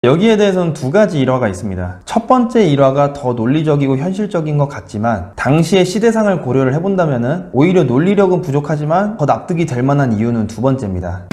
여기에 대해서는 두 가지 일화가 있습니다. 첫 번째 일화가 더 논리적이고 현실적인 것 같지만 당시의 시대상을 고려를 해본다면 오히려 논리력은 부족하지만 더 납득이 될 만한 이유는 두 번째입니다.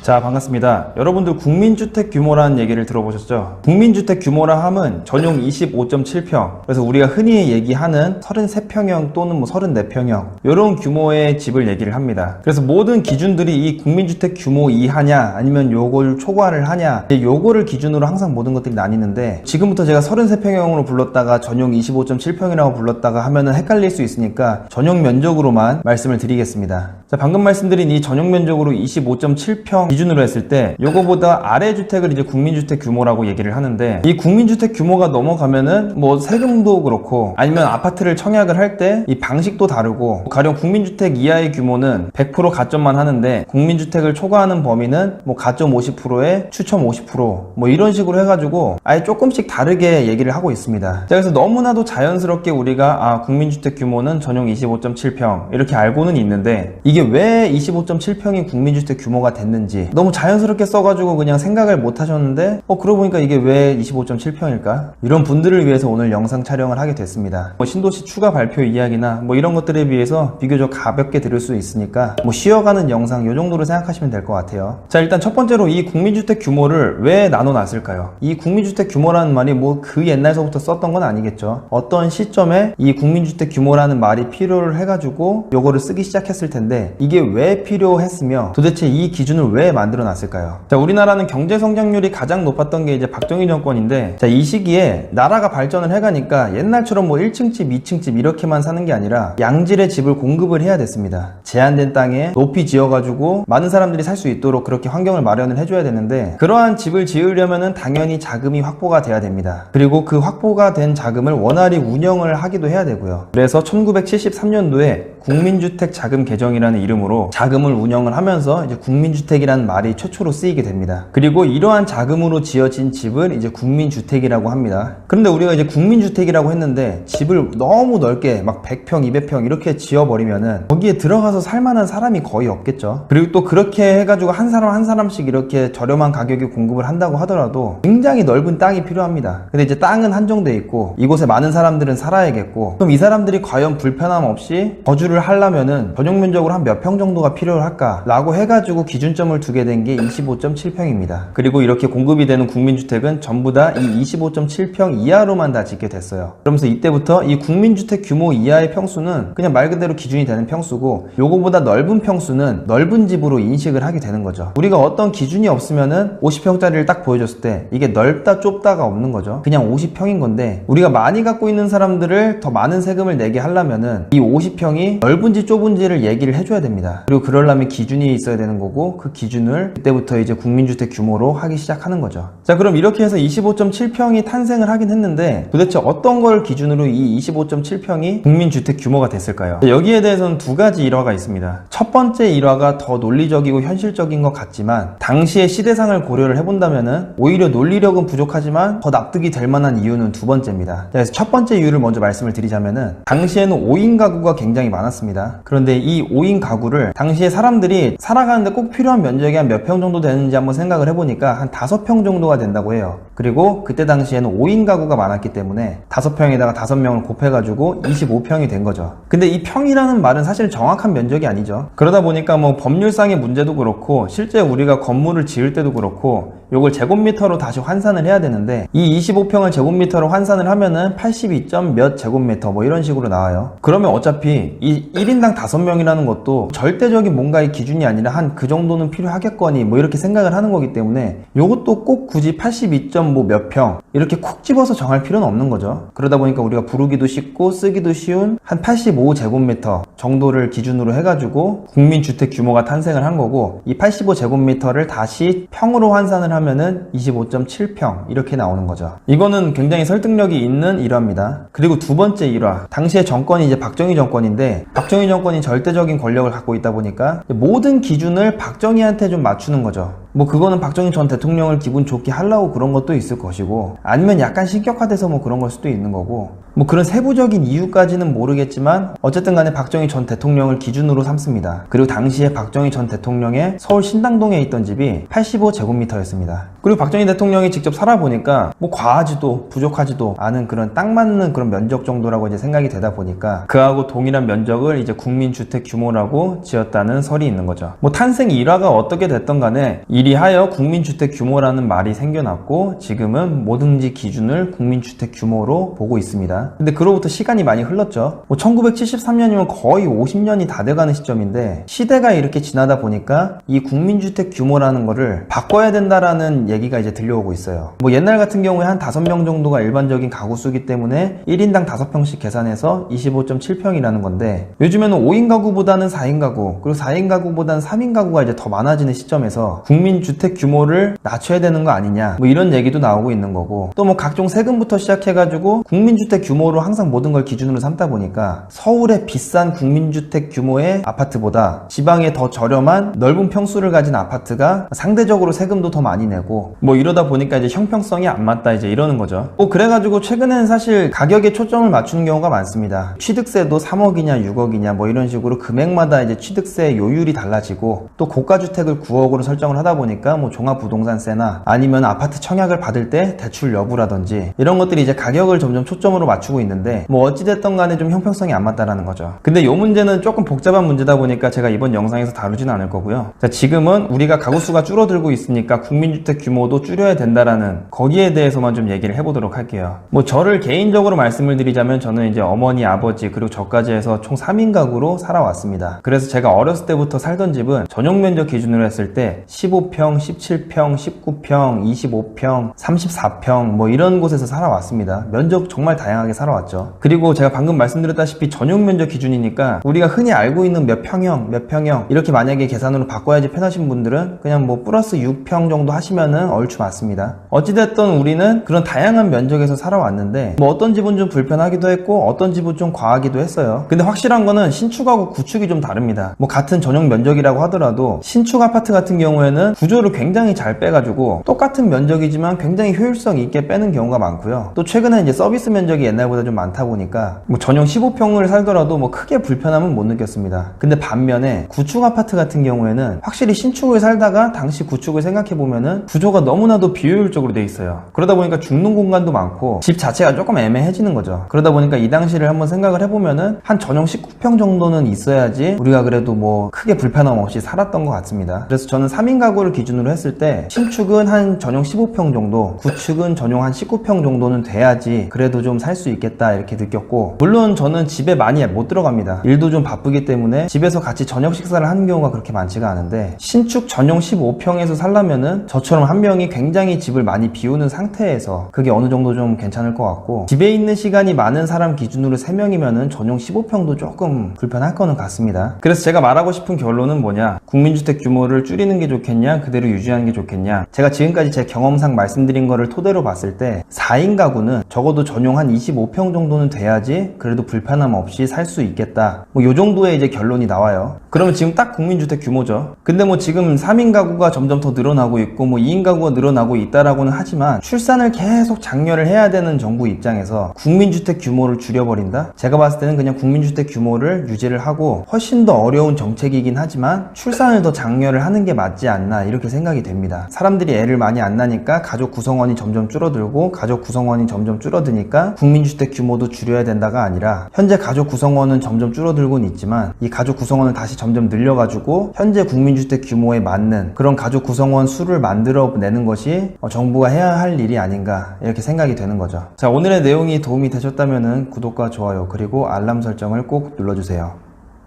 자, 반갑습니다. 여러분들 국민주택 규모라는 얘기를 들어보셨죠? 국민주택 규모라 함은 전용 25.7평, 그래서 우리가 흔히 얘기하는 33평형 또는 34평형 이런 규모의 집을 얘기를 합니다. 그래서 모든 기준들이 이 국민주택 규모 이하냐 아니면 요걸 초과를 하냐, 요거를 기준으로 항상 모든 것들이 나뉘는데, 지금부터 제가 33평형으로 불렀다가 전용 25.7평이라고 불렀다가 하면은 헷갈릴 수 있으니까 전용 면적으로만 말씀을 드리겠습니다. 자, 방금 말씀드린 이 전용 면적으로 25.7평 기준으로 했을 때 요거보다 아래 주택을 이제 국민주택 규모라고 얘기를 하는데, 이 국민주택 규모가 넘어가면은 뭐 세금도 그렇고 아니면 아파트를 청약을 할 때 이 방식도 다르고, 가령 국민주택 이하의 규모는 100% 가점만 하는데 국민주택을 초과하는 범위는 뭐 가점 50%에 추첨 50% 뭐 이런 식으로 해가지고 아예 조금씩 다르게 얘기를 하고 있습니다. 자, 그래서 너무나도 자연스럽게 우리가 국민주택 규모는 전용 25.7평 이렇게 알고는 있는데, 이게 왜 25.7평이 국민주택 규모가 됐는지 너무 자연스럽게 써가지고 그냥 생각을 못 하셨는데 그러고 보니까 이게 왜 25.7평일까? 이런 분들을 위해서 오늘 영상 촬영을 하게 됐습니다. 신도시 추가 발표 이야기나 뭐 이런 것들에 비해서 비교적 가볍게 들을 수 있으니까 뭐 쉬어가는 영상 요 정도로 생각하시면 될 것 같아요. 자, 일단 첫 번째로 이 국민주택 규모를 왜 나눠놨을까요? 이 국민주택 규모라는 말이 뭐 그 옛날서부터 썼던 건 아니겠죠. 어떤 시점에 이 국민주택 규모라는 말이 필요를 해가지고 요거를 쓰기 시작했을 텐데, 이게 왜 필요했으며 도대체 이 기준을 왜 만들어 놨을까요? 자, 우리나라는 경제 성장률이 가장 높았던 게 이제 박정희 정권인데, 자, 이 시기에 나라가 발전을 해가니까 옛날처럼 뭐 1층 집, 2층 집 이렇게만 사는 게 아니라 양질의 집을 공급을 해야 됐습니다. 제한된 땅에 높이 지어가지고 많은 사람들이 살 수 있도록 그렇게 환경을 마련을 해줘야 되는데, 그러한 집을 지으려면은 당연히 자금이 확보가 돼야 됩니다. 그리고 그 확보가 된 자금을 원활히 운영을 하기도 해야 되고요. 그래서 1973년도에 국민주택 자금 개정이라는 이름으로 자금을 운영을 하면서 이제 국민주택이라는 말이 최초로 쓰이게 됩니다. 그리고 이러한 자금으로 지어진 집을 이제 국민주택이라고 합니다. 그런데 우리가 이제 국민주택이라고 했는데 집을 너무 넓게 막 100평, 200평 이렇게 지어버리면은 거기에 들어가서 살만한 사람이 거의 없겠죠. 그리고 또 그렇게 해가지고 한 사람 한 사람씩 이렇게 저렴한 가격에 공급을 한다고 하더라도 굉장히 넓은 땅이 필요합니다. 근데 이제 땅은 한정돼 있고 이곳에 많은 사람들은 살아야겠고, 그럼 이 사람들이 과연 불편함 없이 거주를 하려면은 전용 면적으로 한 몇 평 정도가 필요할까 라고 해가지고 기준점을 두게 된 게 25.7평입니다. 그리고 이렇게 공급이 되는 국민주택은 전부 다 이 25.7평 이하로만 다 짓게 됐어요. 그러면서 이때부터 이 국민주택 규모 이하의 평수는 그냥 말 그대로 기준이 되는 평수고, 요거보다 넓은 평수는 넓은 집으로 인식을 하게 되는 거죠. 우리가 어떤 기준이 없으면은 50평짜리를 딱 보여줬을 때 이게 넓다 좁다가 없는 거죠. 그냥 50평인 건데, 우리가 많이 갖고 있는 사람들을 더 많은 세금을 내게 하려면은 이 50평이 넓은지 좁은지를 얘기를 해줘야 됩니다. 그리고 그러려면 기준이 있어야 되는 거고, 그 기준을 그때부터 이제 국민주택 규모로 하기 시작하는 거죠. 자, 그럼 이렇게 해서 25.7평이 탄생을 하긴 했는데, 도대체 어떤 걸 기준으로 이 25.7평이 국민주택 규모가 됐을까요? 자, 여기에 대해서는 두 가지 일화가 있습니다. 첫 번째 일화가 더 논리적이고 현실적인 것 같지만 당시의 시대상을 고려를 해본다면은 오히려 논리력은 부족하지만 더 납득이 될 만한 이유는 두 번째입니다. 자, 그래서 첫 번째 이유를 먼저 말씀을 드리자면은, 당시에는 5인 가구가 굉장히 많았습니다. 그런데 이 5인 가구를 당시에 사람들이 살아가는데 꼭 필요한 면적이 한 몇 평 정도 되는지 한번 생각을 해보니까 한 5평 정도가 된다고 해요. 그리고 그때 당시에는 5인 가구가 많았기 때문에 5평에다가 5명을 곱해가지고 25평이 된 거죠. 근데 이 평이라는 말은 사실 정확한 면적이 아니죠. 그러다 보니까 뭐 법률상의 문제도 그렇고 실제 우리가 건물을 지을 때도 그렇고 요걸 제곱미터로 다시 환산을 해야 되는데, 이 25평을 제곱미터로 환산을 하면은 82점 몇 제곱미터 뭐 이런 식으로 나와요. 그러면 어차피 이 1인당 5명이라는 것도 절대적인 뭔가의 기준이 아니라 한 그 정도는 필요하겠거니 뭐 이렇게 생각을 하는 거기 때문에 요것도 꼭 굳이 82점 뭐 몇 평 이렇게 콕 집어서 정할 필요는 없는 거죠. 그러다 보니까 우리가 부르기도 쉽고 쓰기도 쉬운 한 85제곱미터 정도를 기준으로 해가지고 국민주택 규모가 탄생을 한 거고, 이 85제곱미터를 다시 평으로 환산을 하면은 25.7평 이렇게 나오는 거죠. 이거는 굉장히 설득력이 있는 일화입니다. 그리고 두 번째 일화, 당시의 정권이 이제 박정희 정권인데, 박정희 정권이 절대적인 권력을 갖고 있다 보니까 모든 기준을 박정희한테 좀 맞추는 거죠. 뭐 그거는 박정희 전 대통령을 기분 좋게 하려고 그런 것도 있을 것이고, 아니면 약간 신격화돼서 뭐 그런 걸 수도 있는 거고, 뭐 그런 세부적인 이유까지는 모르겠지만 어쨌든 간에 박정희 전 대통령을 기준으로 삼습니다. 그리고 당시에 박정희 전 대통령의 서울 신당동에 있던 집이 85제곱미터였습니다. 그리고 박정희 대통령이 직접 살아보니까 뭐 과하지도 부족하지도 않은 그런 딱 맞는 그런 면적 정도라고 이제 생각이 되다 보니까 그하고 동일한 면적을 이제 국민주택 규모라고 지었다는 설이 있는 거죠. 뭐 탄생 일화가 어떻게 됐던 간에 이리하여 국민주택 규모라는 말이 생겨났고 지금은 뭐든지 기준을 국민주택 규모로 보고 있습니다. 근데 그로부터 시간이 많이 흘렀죠. 뭐 1973년이면 거의 50년이 다 돼가는 시점인데 시대가 이렇게 지나다 보니까 이 국민주택 규모라는 거를 바꿔야 된다라는 얘기가 이제 들려오고 있어요. 뭐 옛날 같은 경우에 한 5명 정도가 일반적인 가구 수기 때문에 1인당 5평씩 계산해서 25.7평이라는 건데 요즘에는 5인 가구보다는 4인 가구 그리고 4인 가구보다는 3인 가구가 이제 더 많아지는 시점에서 국민주택 규모를 낮춰야 되는 거 아니냐 뭐 이런 얘기도 나오고 있는 거고 또 뭐 각종 세금부터 시작해가지고 국민주택 규모로 항상 모든 걸 기준으로 삼다 보니까 서울의 비싼 국민주택 규모의 아파트보다 지방에 더 저렴한 넓은 평수를 가진 아파트가 상대적으로 세금도 더 많이 내고 뭐 이러다 보니까 이제 형평성이 안 맞다 이제 이러는 거죠. 뭐 그래가지고 최근에는 사실 가격에 초점을 맞추는 경우가 많습니다. 취득세도 3억이냐 6억이냐 뭐 이런 식으로 금액마다 이제 취득세 요율이 달라지고 또 고가주택을 9억으로 설정을 하다 보니까 뭐 종합부동산세나 아니면 아파트 청약을 받을 때 대출 여부라든지 이런 것들이 이제 가격을 점점 초점으로 맞추고 있는데 뭐 어찌됐던 간에 좀 형평성이 안 맞다라는 거죠. 근데 이 문제는 조금 복잡한 문제다 보니까 제가 이번 영상에서 다루지는 않을 거고요. 자, 지금은 우리가 가구수가 줄어들고 있으니까 국민주택 규모도 줄여야 된다라는 거기에 대해서만 좀 얘기를 해보도록 할게요. 뭐 저를 개인적으로 말씀을 드리자면 저는 이제 어머니, 아버지 그리고 저까지 해서 총 3인 가구로 살아왔습니다. 그래서 제가 어렸을 때부터 살던 집은 전용 면적 기준으로 했을 때 15평, 17평, 19평, 25평, 34평 뭐 이런 곳에서 살아왔습니다. 면적 정말 다양하게 살아왔죠. 그리고 제가 방금 말씀드렸다시피 전용 면적 기준이니까 우리가 흔히 알고 있는 몇 평형, 몇 평형 이렇게 만약에 계산으로 바꿔야지 편하신 분들은 그냥 뭐 플러스 6평 정도 하시면은 얼추 맞습니다. 어찌됐든 우리는 그런 다양한 면적에서 살아왔는데 뭐 어떤 집은 좀 불편하기도 했고 어떤 집은 좀 과하기도 했어요. 근데 확실한 거는 신축하고 구축이 좀 다릅니다. 뭐 같은 전용 면적이라고 하더라도 신축 아파트 같은 경우에는 구조를 굉장히 잘 빼가지고 똑같은 면적이지만 굉장히 효율성 있게 빼는 경우가 많고요. 또 최근에 이제 서비스 면적이 옛날보다 좀 많다 보니까 뭐 전용 15평을 살더라도 뭐 크게 불편함은 못 느꼈습니다. 근데 반면에 구축 아파트 같은 경우에는 확실히 신축을 살다가 당시 구축을 생각해보면은 구조가 너무나도 비효율적으로 돼 있어요. 그러다 보니까 죽는 공간도 많고 집 자체가 조금 애매해지는 거죠. 그러다 보니까 이 당시를 한번 생각을 해보면은 한 전용 19평 정도는 있어야지 우리가 그래도 뭐 크게 불편함 없이 살았던 것 같습니다. 그래서 저는 3인 가구를 기준으로 했을 때 신축은 한 전용 15평 정도 구축은 전용 한 19평 정도는 돼야지 그래도 좀 살 수 있겠다 이렇게 느꼈고 물론 저는 집에 많이 못 들어갑니다. 일도 좀 바쁘기 때문에 집에서 같이 저녁 식사를 하는 경우가 그렇게 많지가 않은데 신축 전용 15평에서 살려면은 저처럼 한 명이 굉장히 집을 많이 비우는 상태에서 그게 어느 정도 좀 괜찮을 것 같고 집에 있는 시간이 많은 사람 기준으로 3명이면은 전용 15평도 조금 불편할 거는 같습니다. 그래서 제가 말하고 싶은 결론은 뭐냐 국민주택 규모를 줄이는 게 좋겠냐 그대로 유지하는 게 좋겠냐 제가 지금까지 제 경험상 말씀드린 거를 토대로 봤을 때 4인 가구는 적어도 전용 한 25평 정도는 돼야지 그래도 불편함 없이 살 수 있겠다 뭐 요 정도의 이제 결론이 나와요. 그러면 지금 딱 국민주택 규모죠. 근데 뭐 지금 3인 가구가 점점 더 늘어나고 있고 뭐 2인 가구가 늘어나고 있다라고는 하지만 출산을 계속 장려를 해야 되는 정부 입장에서 국민주택 규모를 줄여버린다? 제가 봤을 때는 그냥 국민주택 규모를 유지를 하고 훨씬 더 어려운 정책이긴 하지만 출산을 더 장려를 하는 게 맞지 않나 이렇게 생각이 됩니다. 사람들이 애를 많이 안 나니까 가족 구성원이 점점 줄어들고 가족 구성원이 점점 줄어드니까 국민주택 규모도 줄여야 된다가 아니라 현재 가족 구성원은 점점 줄어들고는 있지만 이 가족 구성원을 다시 점점 늘려가지고 현재 국민주택 규모에 맞는 그런 가족 구성원 수를 만들어내는 것이 정부가 해야 할 일이 아닌가 이렇게 생각이 되는 거죠. 자, 오늘의 내용이 도움이 되셨다면 구독과 좋아요 그리고 알람 설정을 꼭 눌러주세요.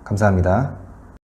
감사합니다.